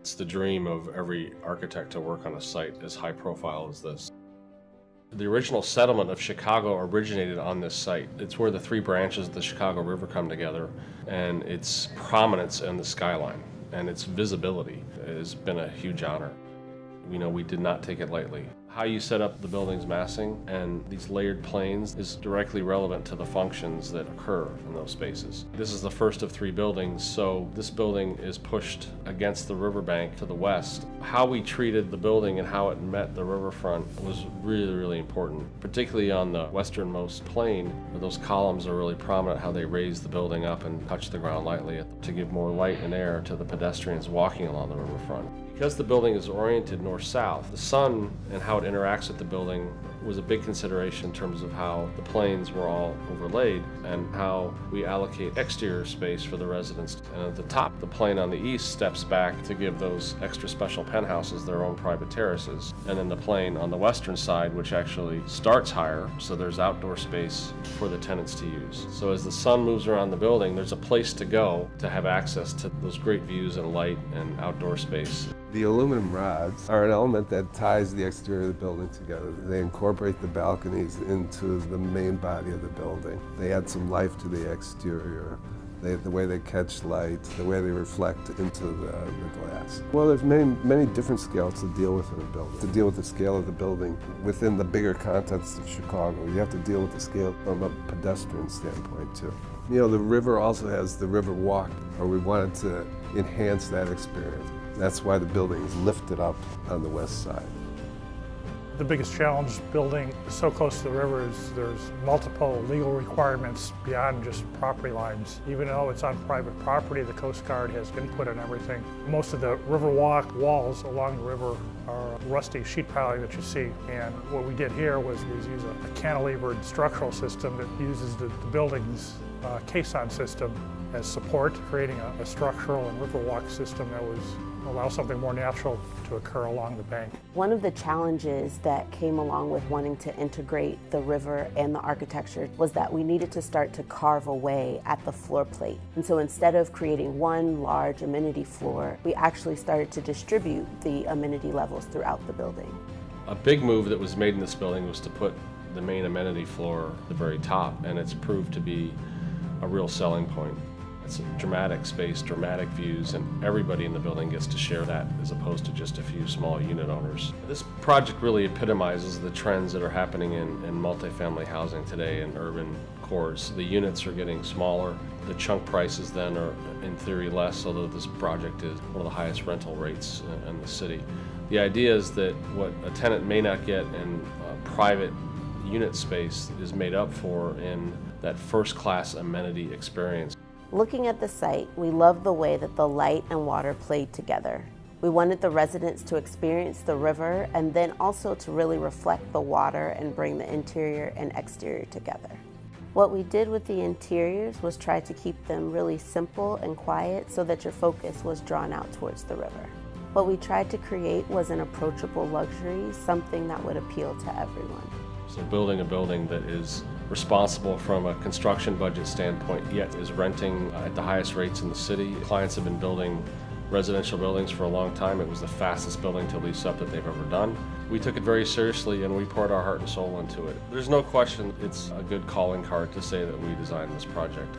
It's the dream of every architect to work on a site as high profile as this. The original settlement of Chicago originated on this site. It's where the three branches of the Chicago River come together, and its prominence in the skyline and its visibility has been a huge honor. We did not take it lightly. How you set up the building's massing and these layered planes is directly relevant to the functions that occur in those spaces. This is the first of three buildings, so this building is pushed against the riverbank to the west. How we treated the building and how it met the riverfront was really, really important, particularly on the westernmost plane, where those columns are really prominent, how they raise the building up and touch the ground lightly to give more light and air to the pedestrians walking along the riverfront. Because the building is oriented north-south, the sun and how it interacts with the building was a big consideration in terms of how the planes were all overlaid and how we allocate exterior space for the residents. And at the top, the plane on the east steps back to give those extra special penthouses their own private terraces. And then the plane on the western side, which actually starts higher, so there's outdoor space for the tenants to use. So as the sun moves around the building, there's a place to go to have access to those great views and light and outdoor space. The aluminum rods are an element that ties the exterior of the building together. They incorporate the balconies into the main body of the building. They add some life to the exterior. The way they catch light, the way they reflect into the glass. Well, there's many different scales to deal with in a building. To deal with the scale of the building within the bigger context of Chicago, you have to deal with the scale from a pedestrian standpoint too. The river also has the river walk, or we wanted to enhance that experience. That's why the building is lifted up on the west side. The biggest challenge building so close to the river is there's multiple legal requirements beyond just property lines. Even though it's on private property, the Coast Guard has input on everything. Most of the river walk walls along the river are rusty sheet piling that you see. And what we did here was use a cantilevered structural system that uses the building's caisson system as support, creating a structural and river walk system that allow something more natural to occur along the bank. One of the challenges that came along with wanting to integrate the river and the architecture was that we needed to start to carve away at the floor plate. And so instead of creating one large amenity floor, we actually started to distribute the amenity levels throughout the building. A big move that was made in this building was to put the main amenity floor at the very top, and it's proved to be a real selling point. It's a dramatic space, dramatic views, and everybody in the building gets to share that as opposed to just a few small unit owners. This project really epitomizes the trends that are happening in multifamily housing today in urban cores. The units are getting smaller. The chunk prices then are in theory less, although this project is one of the highest rental rates in the city. The idea is that what a tenant may not get in private unit space is made up for in that first-class amenity experience. Looking at the site, we loved the way that the light and water played together. We wanted the residents to experience the river and then also to really reflect the water and bring the interior and exterior together. What we did with the interiors was try to keep them really simple and quiet so that your focus was drawn out towards the river. What we tried to create was an approachable luxury, something that would appeal to everyone. So building a building that is responsible from a construction budget standpoint, yet is renting at the highest rates in the city. Clients have been building residential buildings for a long time. It was the fastest building to lease up that they've ever done. We took it very seriously and we poured our heart and soul into it. There's no question it's a good calling card to say that we designed this project.